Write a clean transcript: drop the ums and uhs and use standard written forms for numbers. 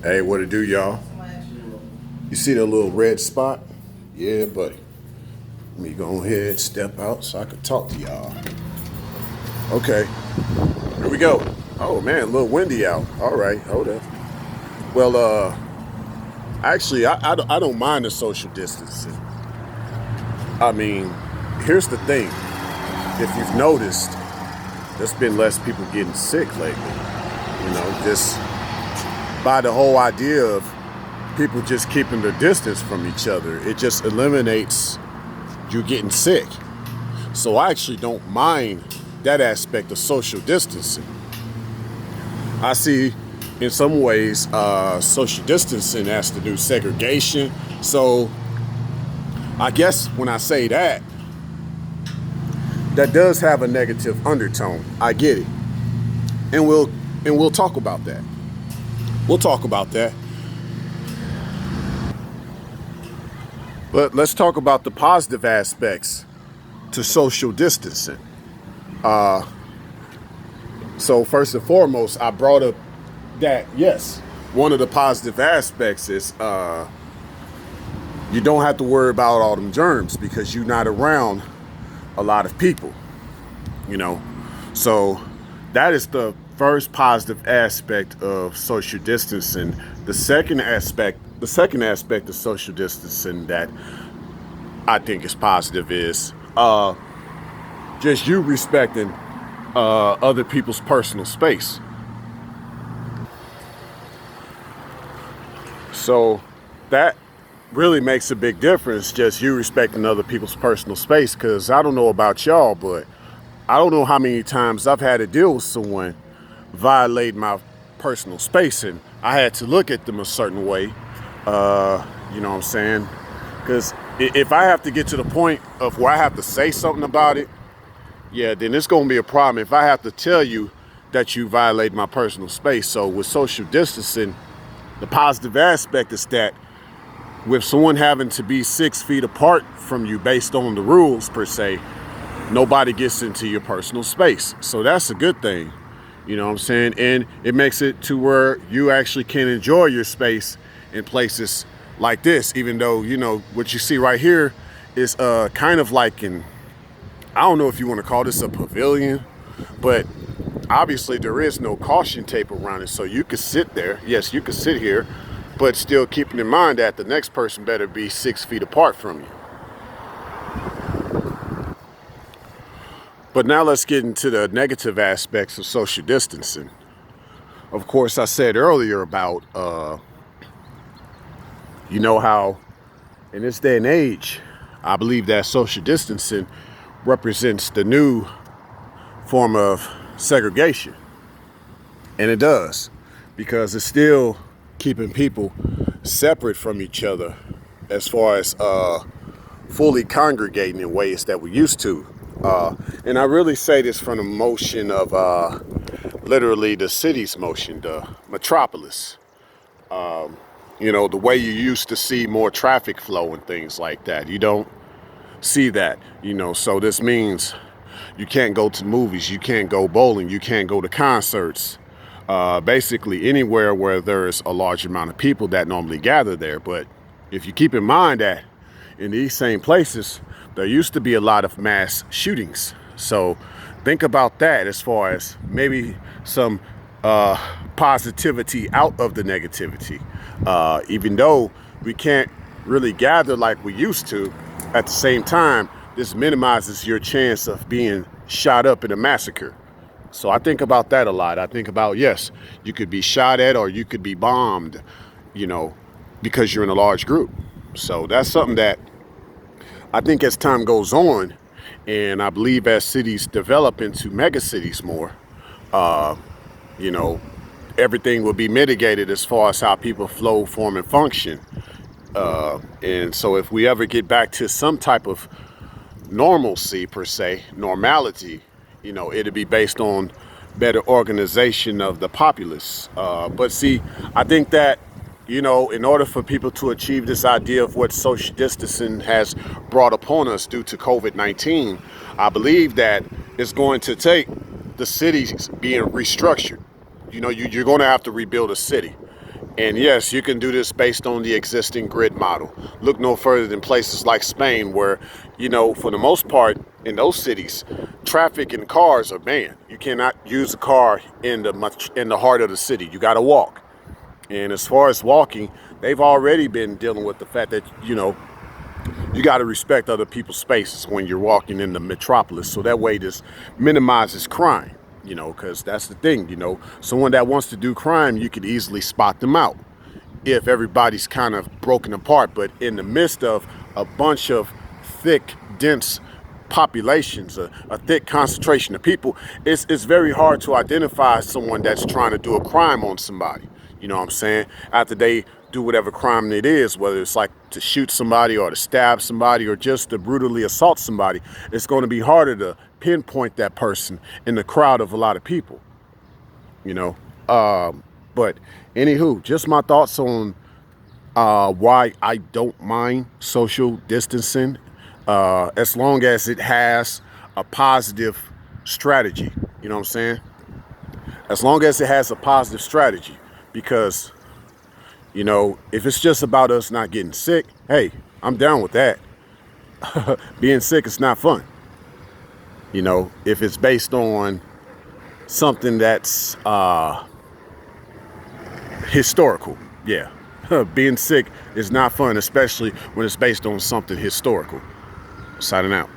Hey, what it do, y'all? You see the little red spot? Yeah, buddy. Let me go ahead, step out so I can talk to y'all. Okay, here we go. Oh man, a little windy out. All right, hold up. Well, actually, I don't mind the social distancing. I mean, here's the thing. If you've noticed, there's been less people getting sick lately. Just by the whole idea of people just keeping their distance from each other. It just eliminates you getting sick. So I actually don't mind that aspect of social distancing. I see in some ways social distancing as the new segregation. So I guess when I say that, that does have a negative undertone. I get it. And we'll talk about that. We'll talk about that. But let's talk about the positive aspects to social distancing. So first and foremost, I brought up that, yes, one of the positive aspects is you don't have to worry about all them germs because you're not around a lot of people, So that is the first positive aspect of social distancing. The second aspect of social distancing that I think is positive is just you respecting other people's personal space. So that really makes a big difference, just you respecting other people's personal space, because I don't know about y'all, but I don't know how many times I've had to deal with someone violate my personal space, and I had to look at them a certain way. You know what I'm saying? Because if I have to get to the point of where I have to say something about it, yeah, then it's going to be a problem if I have to tell you that you violate my personal space. So with social distancing, the positive aspect is that with someone having to be 6 feet apart from you based on the rules per se, nobody gets into your personal space. So that's a good thing. You know what I'm saying? And it makes it to where you actually can enjoy your space in places like this, even though, what you see right here is kind of like I don't know if you want to call this a pavilion, but obviously there is no caution tape around it. So you could sit there. Yes, you could sit here, but still keeping in mind that the next person better be 6 feet apart from you. But now let's get into the negative aspects of social distancing. Of course, I said earlier about, how in this day and age, I believe that social distancing represents the new form of segregation. And it does, because it's still keeping people separate from each other as far as fully congregating in ways that we used to. And I really say this from the motion of literally the city's motion, the metropolis. The way you used to see more traffic flow and things like that. You don't see that, so this means you can't go to movies, you can't go bowling, you can't go to concerts, basically anywhere where there's a large amount of people that normally gather there. But if you keep in mind that in these same places, there used to be a lot of mass shootings. So think about that as far as maybe some positivity out of the negativity. Even though we can't really gather like we used to, at the same time, this minimizes your chance of being shot up in a massacre. So I think about that a lot. I think about, yes, you could be shot at or you could be bombed, because you're in a large group. So that's something that I think as time goes on, and I believe as cities develop into mega cities more, everything will be mitigated as far as how people flow, form, and function. And so if we ever get back to some type of normalcy per se, normality, it'll be based on better organization of the populace. But see, I think that, in order for people to achieve this idea of what social distancing has brought upon us due to COVID-19, I believe that it's going to take the cities being restructured. You're going to have to rebuild a city. And yes, you can do this based on the existing grid model. Look no further than places like Spain where, you know, for the most part in those cities, traffic and cars are banned. You cannot use a car in the heart of the city. You got to walk. And as far as walking, they've already been dealing with the fact that, you know, you got to respect other people's spaces when you're walking in the metropolis. So that way this minimizes crime. You know, because that's the thing, you know, someone that wants to do crime, you could easily spot them out if everybody's kind of broken apart. But in the midst of a bunch of thick, dense populations, a thick concentration of people, it's very hard to identify someone that's trying to do a crime on somebody. You know what I'm saying? After they do whatever crime it is, whether it's like to shoot somebody or to stab somebody or just to brutally assault somebody, it's going to be harder to pinpoint that person in the crowd of a lot of people, you know. But anywho, just my thoughts on why I don't mind social distancing as long as it has a positive strategy. You know what I'm saying? As long as it has a positive strategy, because, you know, if it's just about us not getting sick, hey, I'm down with that. Being sick is not fun. You know, if it's based on something that's historical, yeah. Being sick is not fun, especially when it's based on something historical. Signing out.